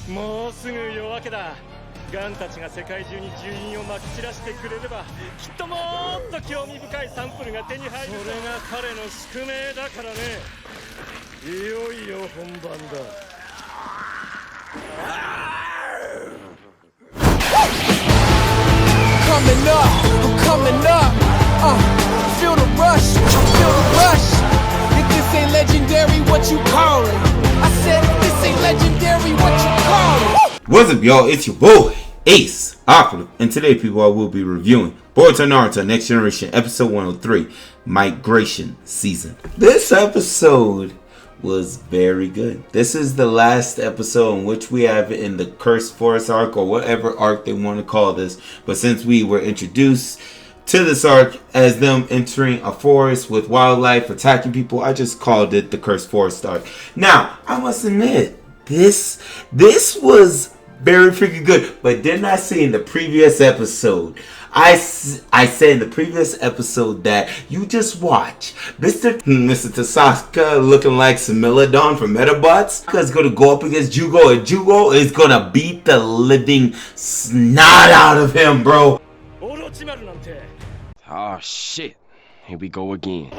もうすぐ夜明けだ。ガンたちが世界中に住人をまき散らしてくれれば、きっともっと興味深いサンプルが手に入る。それが彼の宿命だからね。いよいよ本番だ。Coming up, I'm coming up. Feel the rush, I feel the rush. If this ain't legendary, what you call it? I said if this ain't legendary, what you call it? What's up, y'all? It's your boy, Ace Operative, and today, people, I will be reviewing Boruto Naruto Next Generation Episode 103, Migration Season. This episode was very good. This is the last episode in which we have in the Cursed Forest arc, or whatever arc they want to call this. But since we were introduced to this arc as them entering a forest with wildlife attacking people, I just called it the Cursed Forest arc. Now, I must admit, this was very freaking good. But didn't I say in the previous episode, I said in the previous episode that you just watch Mr. Tasaka looking like Similodon from Metabots is going to go up against Jugo, and Jugo is going to beat the living snot out of him, bro. Oh shit, here we go again.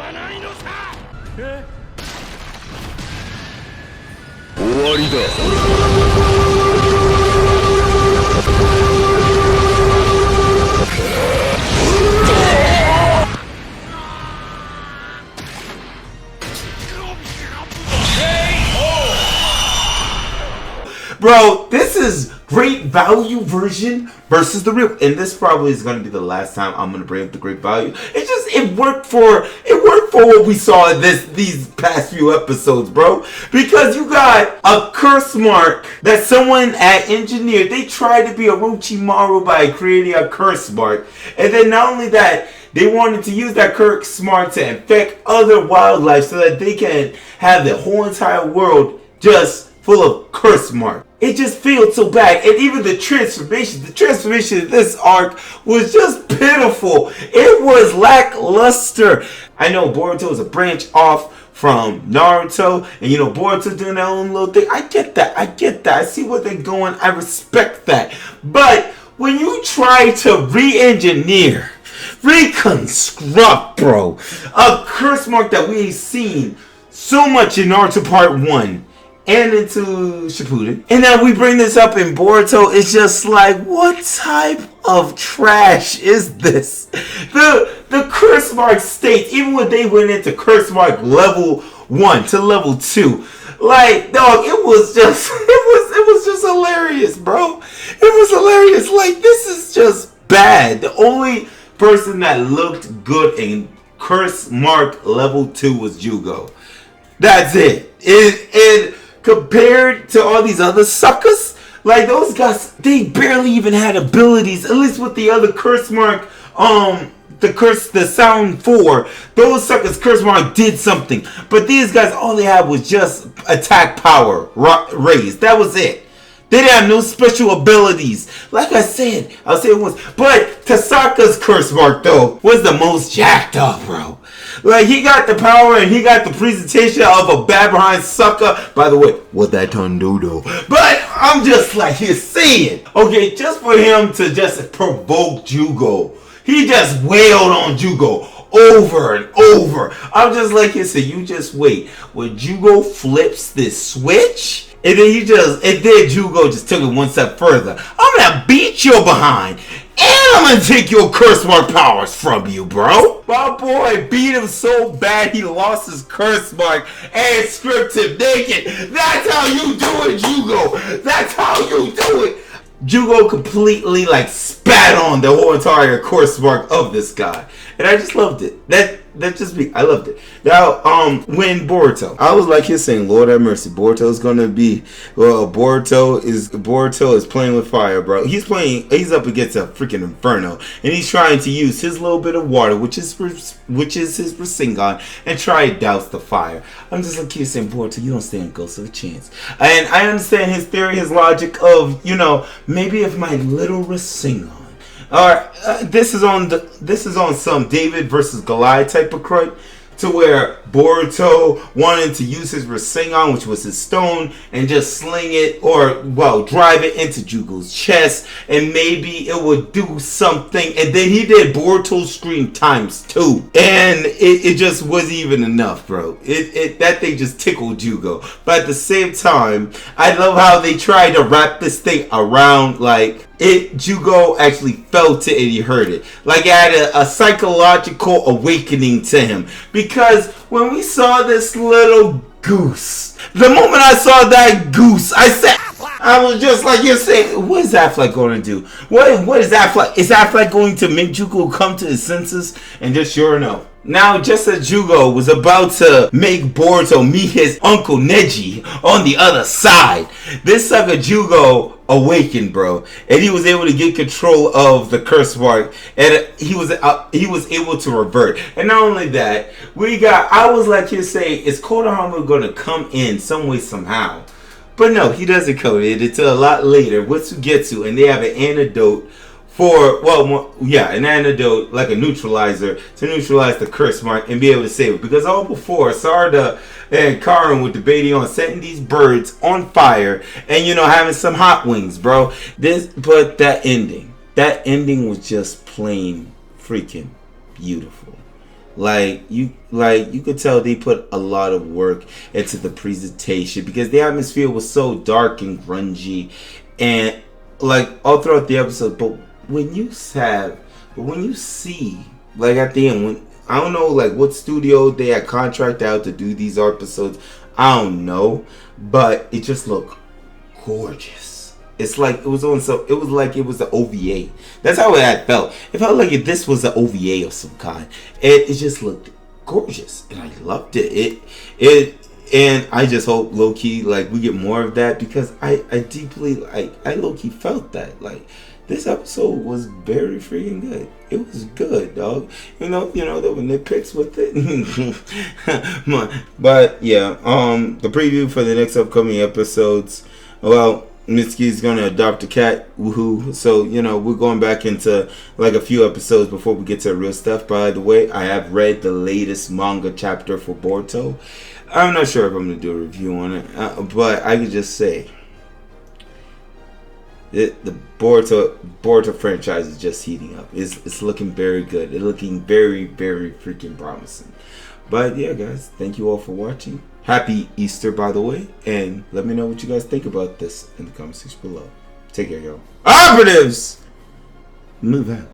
Bro, this is great value version versus the real, and this probably is going to be the last time I'm going to bring up the great value. It worked for what we saw in these past few episodes, bro. Because you got a curse mark that someone at Engineer, they tried to be Orochimaru by creating a curse mark, and then not only that, they wanted to use that curse mark to infect other wildlife so that they can have the whole entire world just full of curse mark. It just feels so bad. And even the transformation in this arc was just pitiful. It was lackluster. I know Boruto is a branch off from Naruto, and Boruto doing their own little thing. I get that. I see where they're going. I respect that. But when you try to re-engineer, reconstruct, bro, a curse mark that we ain't seen so much in Naruto Part 1 and into Shippuden, and now we bring this up in Boruto, it's just like, what type of trash is this? The curse mark states, even when they went into curse mark level 1 to level 2, like, dog, it was just hilarious, bro. It was hilarious. Like, this is just bad. The only person that looked good in curse mark level 2 was Jugo. That's it. And compared to all these other suckers, like, those guys, they barely even had abilities. At least with the other curse mark, the sound 4, those suckers curse mark did something. But these guys, all they had was just attack power raised. That was it. They didn't have no special abilities. Like I said, I'll say it once. But Tasaka's curse mark, though, was the most jacked up, bro. Like, he got the power and he got the presentation of a bad behind sucker. By the way, what that Tondudo. But I'm just like, he's saying, okay, just for him to just provoke Jugo, he just wailed on Jugo over and over. I'm just like, he said, you just wait. When Jugo flips this switch, and then Jugo just took it one step further. I'm gonna beat your behind, and I'm gonna take your curse mark powers from you, bro. My boy beat him so bad he lost his curse mark and stripped him naked. That's how you do it, Jugo. That's how you do it. Jugo completely spat on the whole entire curse mark of this guy, and I just loved it. That's just me. I loved it. Now, when Boruto, I was like, he's saying, Lord have mercy, Boruto is playing with fire, bro. He's up against a freaking inferno, and he's trying to use his little bit of water, which is his Rasengan, and try to douse the fire. I'm just like, he's saying, Boruto, you don't stand a ghost of a chance. And I understand his theory, his logic of, maybe if my little Rasengan. Alright, this is on some David versus Goliath type of crud. to where Boruto wanted to use his Rasengan, which was his stone, and just sling it, or, well, drive it into Jugo's chest, and maybe it would do something. And then he did Boruto's scream times 2. And it just wasn't even enough, bro. That thing just tickled Jugo. But at the same time, I love how they tried to wrap this thing around, like, Jugo actually felt it and he heard it. Like it had a psychological awakening to him. Because when we saw this little goose, the moment I saw that goose, I was just like, you're saying, what is Affleck going to do? What is Affleck? Is Affleck going to make Jugo come to his senses? And just sure enough. Now, just as Jugo was about to make Boruto meet his uncle Neji on the other side, this sucker Jugo awakened, bro, and he was able to get control of the curse mark, and he was able to revert. And not only that, I was like, you say, is Konohama going to come in some way somehow? But no, he doesn't come in until a lot later. Witsugetsu, and they have an antidote for, an antidote, like a neutralizer, to neutralize the curse mark and be able to save it. Because all before, Sarada and Karin were debating on setting these birds on fire and, having some hot wings, bro. But that ending was just plain freaking beautiful. Like you could tell they put a lot of work into the presentation because the atmosphere was so dark and grungy, and like all throughout the episode. But when you see, like at the end, when I don't know like what studio they had contracted out to do these episodes, I don't know, but it just looked gorgeous. It's like it was like it was an OVA. That's how it had felt. It felt like this was an OVA of some kind. It just looked gorgeous, and I loved it. And I just hope low key like we get more of that, because I deeply I low key felt that like this episode was very freaking good. It was good, dog. There were nitpicks with it. But yeah, the preview for the next upcoming episodes. Well, Mitsuki's gonna adopt a cat, woohoo. So, we're going back into like a few episodes before we get to the real stuff. By the way, I have read the latest manga chapter for Boruto. I'm not sure if I'm gonna do a review on it, but I could just say the Boruto franchise is just heating up. It's looking very good. It's looking very, very freaking promising. But yeah, guys, thank you all for watching. Happy Easter, by the way, and let me know what you guys think about this in the comment section below. Take care, y'all. Operatives! Move out.